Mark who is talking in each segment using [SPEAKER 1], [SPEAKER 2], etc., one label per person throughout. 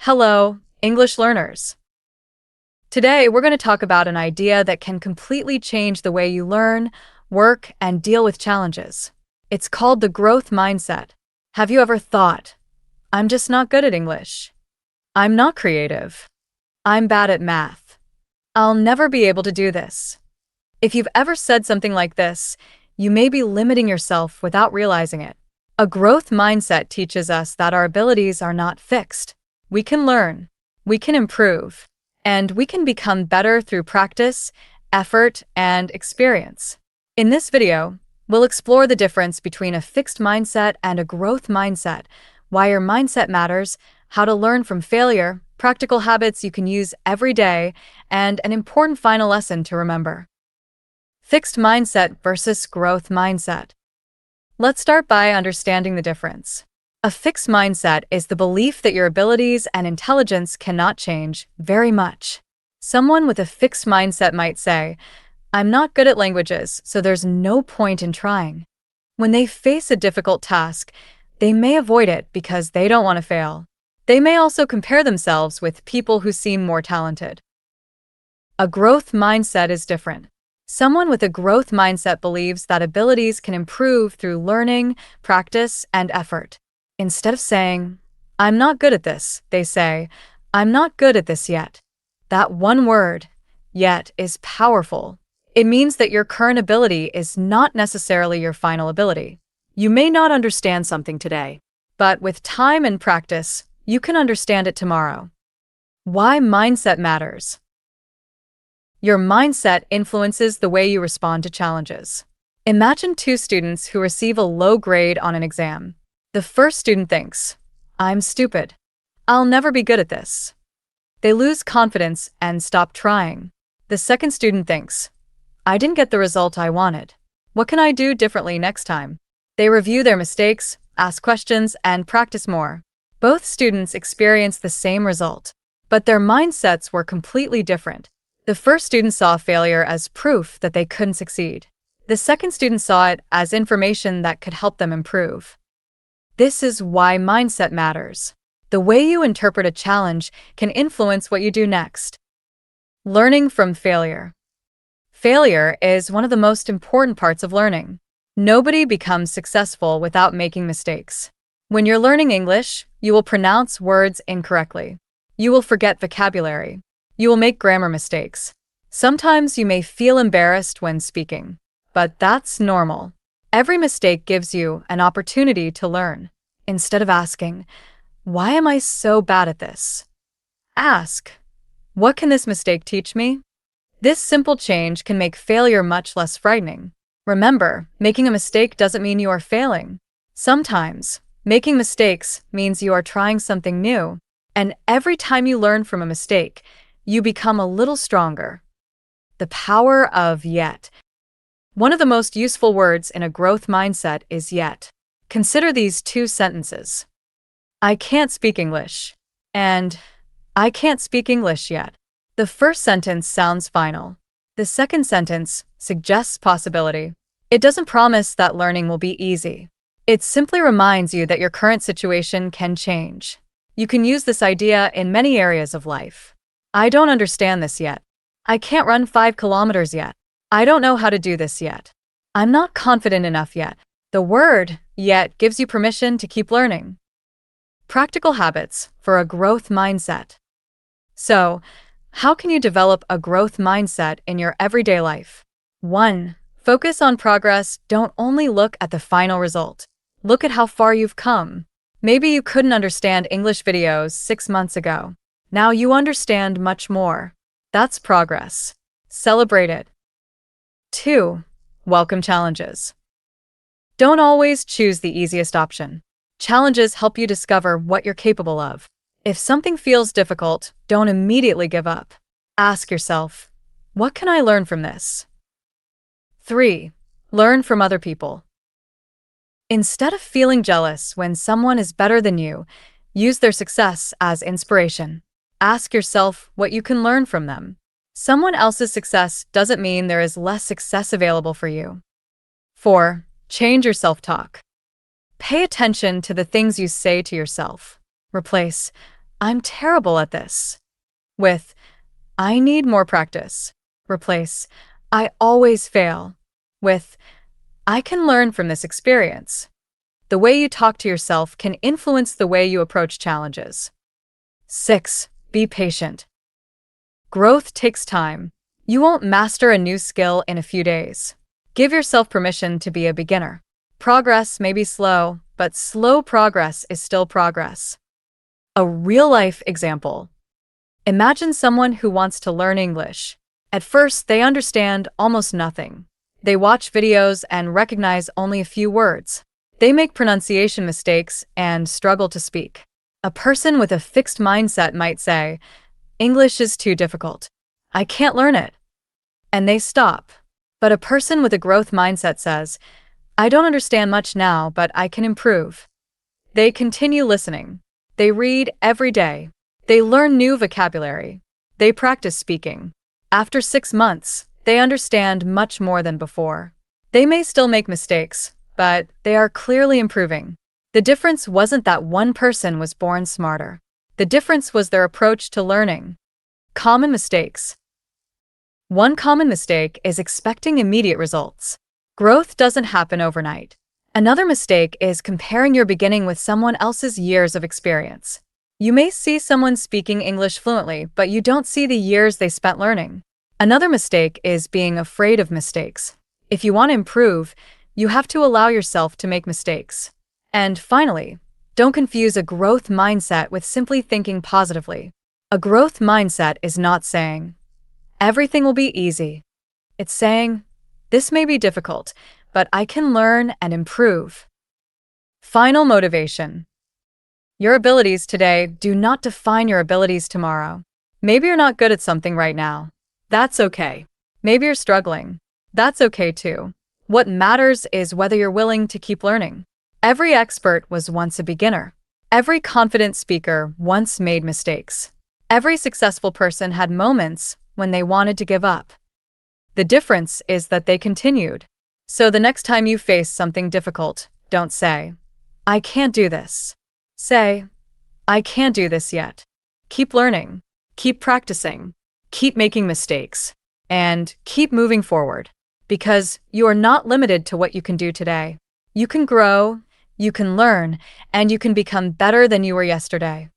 [SPEAKER 1] Hello, English learners. Today, we're going to talk about an idea that can completely change the way you learn, work, and deal with challenges. It's called the growth mindset. Have you ever thought, I'm just not good at English? I'm not creative. I'm bad at math. I'll never be able to do this. If you've ever said something like this, you may be limiting yourself without realizing it. A growth mindset teaches us that our abilities are not fixed. We can learn, we can improve, and we can become better through practice, effort, and experience. In this video, we'll explore the difference between a fixed mindset and a growth mindset, why your mindset matters, how to learn from failure, practical habits you can use every day, and an important final lesson to remember. Fixed mindset versus growth mindset. Let's start by understanding the difference. A fixed mindset is the belief that your abilities and intelligence cannot change very much. Someone with a fixed mindset might say, I'm not good at languages, so there's no point in trying. When they face a difficult task, they may avoid it because they don't want to fail. They may also compare themselves with people who seem more talented. A growth mindset is different. Someone with a growth mindset believes that abilities can improve through learning, practice, and effort. Instead of saying, I'm not good at this, they say, I'm not good at this yet. That one word, yet, is powerful. It means that your current ability is not necessarily your final ability. You may not understand something today, but with time and practice, you can understand it tomorrow. Why mindset matters. Your mindset influences the way you respond to challenges. Imagine two students who receive a low grade on an exam. The first student thinks, I'm stupid. I'll never be good at this. They lose confidence and stop trying. The second student thinks, I didn't get the result I wanted. What can I do differently next time? They review their mistakes, ask questions, and practice more. Both students experience the same result, but their mindsets were completely different. The first student saw failure as proof that they couldn't succeed. The second student saw it as information that could help them improve. This is why mindset matters. The way you interpret a challenge can influence what you do next. Learning from failure. Failure is one of the most important parts of learning. Nobody becomes successful without making mistakes. When you're learning English, you will pronounce words incorrectly. You will forget vocabulary. You will make grammar mistakes. Sometimes you may feel embarrassed when speaking, but that's normal. Every mistake gives you an opportunity to learn. Instead of asking, why am I so bad at this? Ask, what can this mistake teach me? This simple change can make failure much less frightening. Remember, making a mistake doesn't mean you are failing. Sometimes, making mistakes means you are trying something new, and every time you learn from a mistake, you become a little stronger. The power of yet. One of the most useful words in a growth mindset is yet. Consider these two sentences. I can't speak English, and I can't speak English yet. The first sentence sounds final. The second sentence suggests possibility. It doesn't promise that learning will be easy. It simply reminds you that your current situation can change. You can use this idea in many areas of life. I don't understand this yet. I can't run 5 kilometers yet. I don't know how to do this yet. I'm not confident enough yet. The word yet gives you permission to keep learning. Practical habits for a growth mindset. So, how can you develop a growth mindset in your everyday life? 1. Focus on progress. Don't only look at the final result. Look at how far you've come. Maybe you couldn't understand English videos 6 months ago. Now you understand much more. That's progress. Celebrate it. 2. Welcome challenges. Don't always choose the easiest option. Challenges help you discover what you're capable of. If something feels difficult, don't immediately give up. Ask yourself, what can I learn from this? 3. Learn from other people. Instead of feeling jealous when someone is better than you, use their success as inspiration. Ask yourself what you can learn from them. Someone else's success doesn't mean there is less success available for you. 4. Change your self-talk. Pay attention to the things you say to yourself. Replace, I'm terrible at this. With, I need more practice. Replace, I always fail. With, I can learn from this experience. The way you talk to yourself can influence the way you approach challenges. 6. Be patient. Growth takes time. You won't master a new skill in a few days. Give yourself permission to be a beginner. Progress may be slow, but slow progress is still progress. A real-life example. Imagine someone who wants to learn English. At first, they understand almost nothing. They watch videos and recognize only a few words. They make pronunciation mistakes and struggle to speak. A person with a fixed mindset might say, English is too difficult. I can't learn it. And they stop. But a person with a growth mindset says, I don't understand much now, but I can improve. They continue listening. They read every day. They learn new vocabulary. They practice speaking. After 6 months, they understand much more than before. They may still make mistakes, but they are clearly improving. The difference wasn't that one person was born smarter. The difference was their approach to learning. Common mistakes. One common mistake is expecting immediate results. Growth doesn't happen overnight. Another mistake is comparing your beginning with someone else's years of experience. You may see someone speaking English fluently, but you don't see the years they spent learning. Another mistake is being afraid of mistakes. If you want to improve, you have to allow yourself to make mistakes. And finally, don't confuse a growth mindset with simply thinking positively. A growth mindset is not saying, everything will be easy. It's saying, this may be difficult, but I can learn and improve. Final motivation. Your abilities today do not define your abilities tomorrow. Maybe you're not good at something right now. That's okay. Maybe you're struggling. That's okay too. What matters is whether you're willing to keep learning. Every expert was once a beginner. Every confident speaker once made mistakes. Every successful person had moments when they wanted to give up. The difference is that they continued. So the next time you face something difficult, don't say, I can't do this. Say, I can't do this yet. Keep learning, keep practicing, keep making mistakes, and keep moving forward. Because you are not limited to what you can do today. You can grow, you can learn, and you can become better than you were yesterday.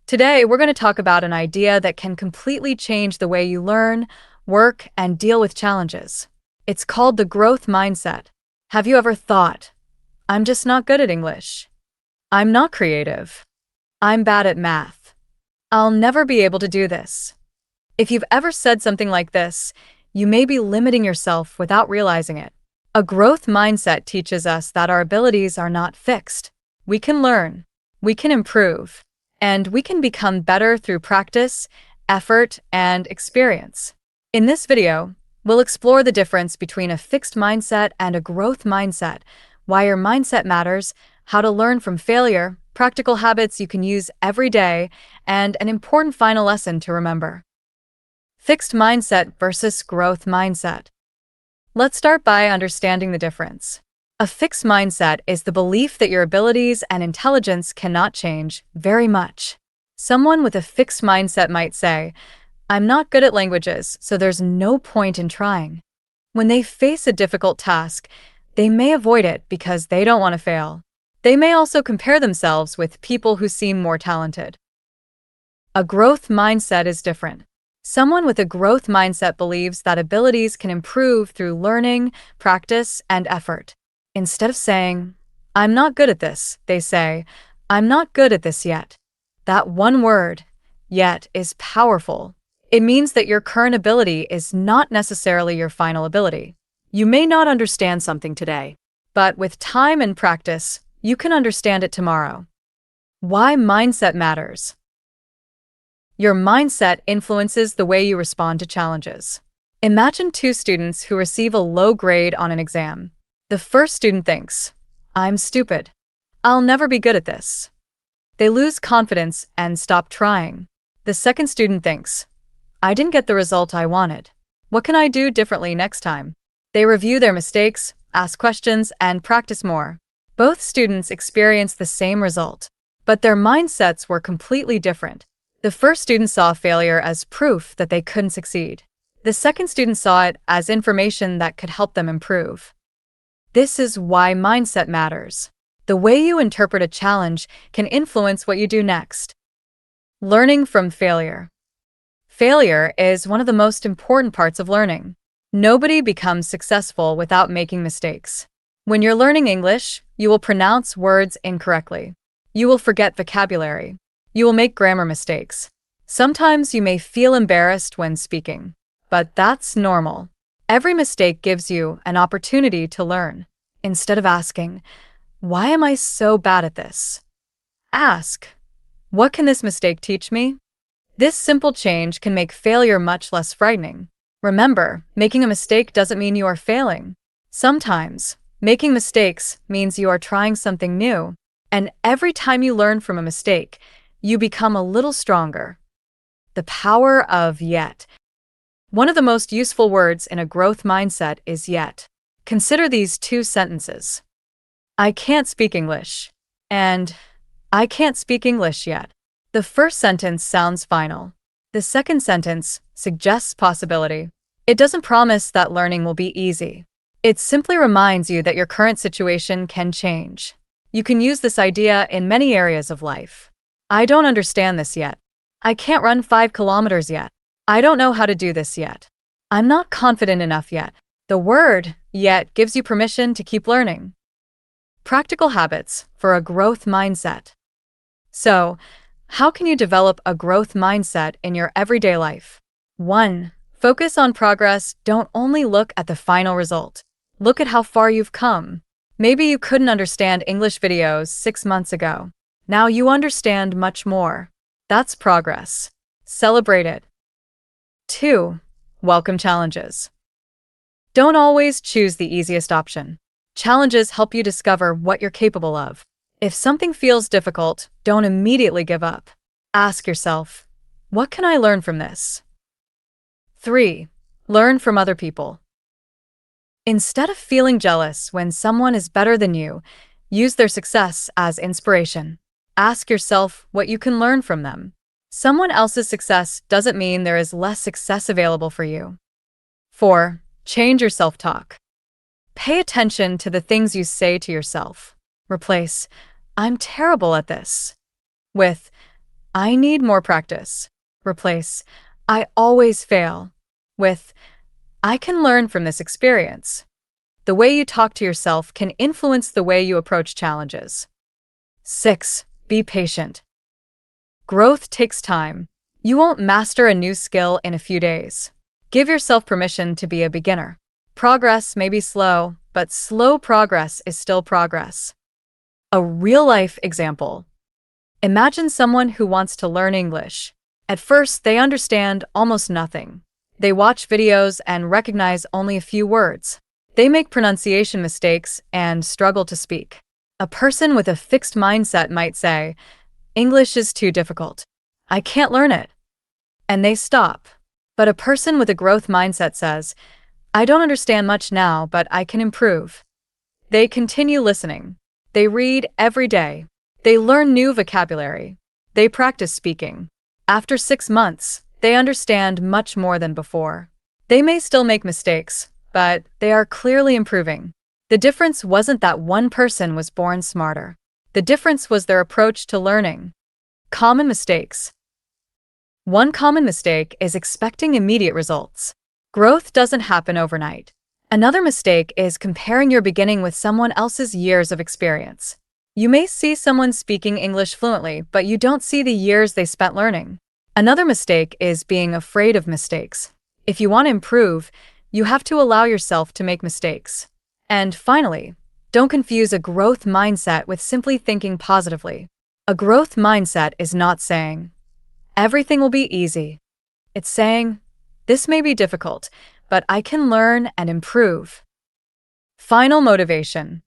[SPEAKER 1] Today, we're going to talk about an idea that can completely change the way you learn, work, and deal with challenges. It's called the growth mindset. Have you ever thought, I'm just not good at English. I'm not creative. I'm bad at math. I'll never be able to do this. If you've ever said something like this, you may be limiting yourself without realizing it. A growth mindset teaches us that our abilities are not fixed. We can learn, we can improve, and we can become better through practice, effort, and experience. In this video, we'll explore the difference between a fixed mindset and a growth mindset, why your mindset matters, how to learn from failure, practical habits you can use every day, and an important final lesson to remember. Fixed mindset versus growth mindset. Let's start by understanding the difference. A fixed mindset is the belief that your abilities and intelligence cannot change very much. Someone with a fixed mindset might say, I'm not good at languages, so there's no point in trying. When they face a difficult task, they may avoid it because they don't want to fail. They may also compare themselves with people who seem more talented. A growth mindset is different. Someone with a growth mindset believes that abilities can improve through learning, practice, and effort. Instead of saying, I'm not good at this, they say, I'm not good at this yet. That one word, yet, is powerful. It means that your current ability is not necessarily your final ability. You may not understand something today, but with time and practice, you can understand it tomorrow. Why mindset matters. Your mindset influences the way you respond to challenges. Imagine two students who receive a low grade on an exam. The first student thinks, I'm stupid. I'll never be good at this. They lose confidence and stop trying. The second student thinks, I didn't get the result I wanted. What can I do differently next time? They review their mistakes, ask questions, and practice more. Both students experienced the same result, but their mindsets were completely different. The first student saw failure as proof that they couldn't succeed. The second student saw it as information that could help them improve. This is why mindset matters. The way you interpret a challenge can influence what you do next. Learning from failure. Failure is one of the most important parts of learning. Nobody becomes successful without making mistakes. When you're learning English, you will pronounce words incorrectly. You will forget vocabulary. You will make grammar mistakes. Sometimes you may feel embarrassed when speaking, but that's normal. Every mistake gives you an opportunity to learn. Instead of asking, "Why am I so bad at this?" ask, "What can this mistake teach me?" This simple change can make failure much less frightening. Remember, making a mistake doesn't mean you are failing. Sometimes, making mistakes means you are trying something new, and every time you learn from a mistake, you become a little stronger. The power of yet. One of the most useful words in a growth mindset is yet. Consider these two sentences. I can't speak English, and I can't speak English yet. The first sentence sounds final. The second sentence suggests possibility. It doesn't promise that learning will be easy. It simply reminds you that your current situation can change. You can use this idea in many areas of life. I don't understand this yet. I can't run 5 kilometers yet. I don't know how to do this yet. I'm not confident enough yet. The word yet gives you permission to keep learning. Practical habits for a growth mindset. So, how can you develop a growth mindset in your everyday life? 1. Focus on progress. Don't only look at the final result. Look at how far you've come. Maybe you couldn't understand English videos 6 months ago. Now you understand much more. That's progress. Celebrate it. 2. Welcome challenges. Don't always choose the easiest option. Challenges help you discover what you're capable of. If something feels difficult, don't immediately give up. Ask yourself, what can I learn from this? 3. Learn from other people. Instead of feeling jealous when someone is better than you, use their success as inspiration. Ask yourself what you can learn from them. Someone else's success doesn't mean there is less success available for you. 4. Change your self-talk. Pay attention to the things you say to yourself. Replace, "I'm terrible at this," with, "I need more practice." Replace, "I always fail," with, "I can learn from this experience." The way you talk to yourself can influence the way you approach challenges. 6. Be patient. Growth takes time. You won't master a new skill in a few days. Give yourself permission to be a beginner. Progress may be slow, but slow progress is still progress. A real-life example. Imagine someone who wants to learn English. At first, they understand almost nothing. They watch videos and recognize only a few words. They make pronunciation mistakes and struggle to speak. A person with a fixed mindset might say, "English is too difficult. I can't learn it." And they stop. But a person with a growth mindset says, "I don't understand much now, but I can improve." They continue listening. They read every day. They learn new vocabulary. They practice speaking. After 6 months, they understand much more than before. They may still make mistakes, but they are clearly improving. The difference wasn't that one person was born smarter. The difference was their approach to learning. Common mistakes. One common mistake is expecting immediate results. Growth doesn't happen overnight. Another mistake is comparing your beginning with someone else's years of experience. You may see someone speaking English fluently, but you don't see the years they spent learning. Another mistake is being afraid of mistakes. If you want to improve, you have to allow yourself to make mistakes. And finally, don't confuse a growth mindset with simply thinking positively. A growth mindset is not saying, "Everything will be easy." It's saying, "This may be difficult, but I can learn and improve." Final motivation.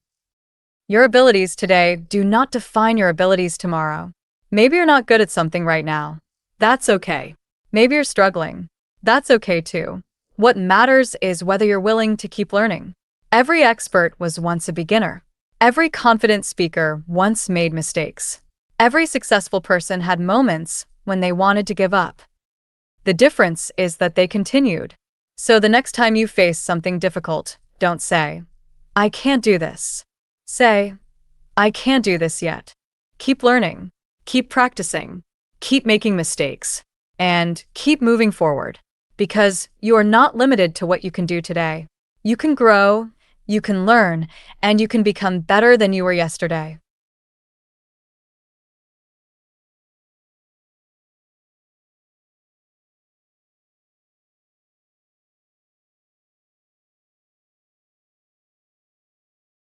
[SPEAKER 1] Your abilities today do not define your abilities tomorrow. Maybe you're not good at something right now. That's okay. Maybe you're struggling. That's okay too. What matters is whether you're willing to keep learning. Every expert was once a beginner. Every confident speaker once made mistakes. Every successful person had moments when they wanted to give up. The difference is that they continued. So the next time you face something difficult, don't say, "I can't do this." Say, "I can't do this yet." Keep learning, keep practicing, keep making mistakes, and keep moving forward. Because you are not limited to what you can do today. You can grow, you can learn, and you can become better than you were yesterday.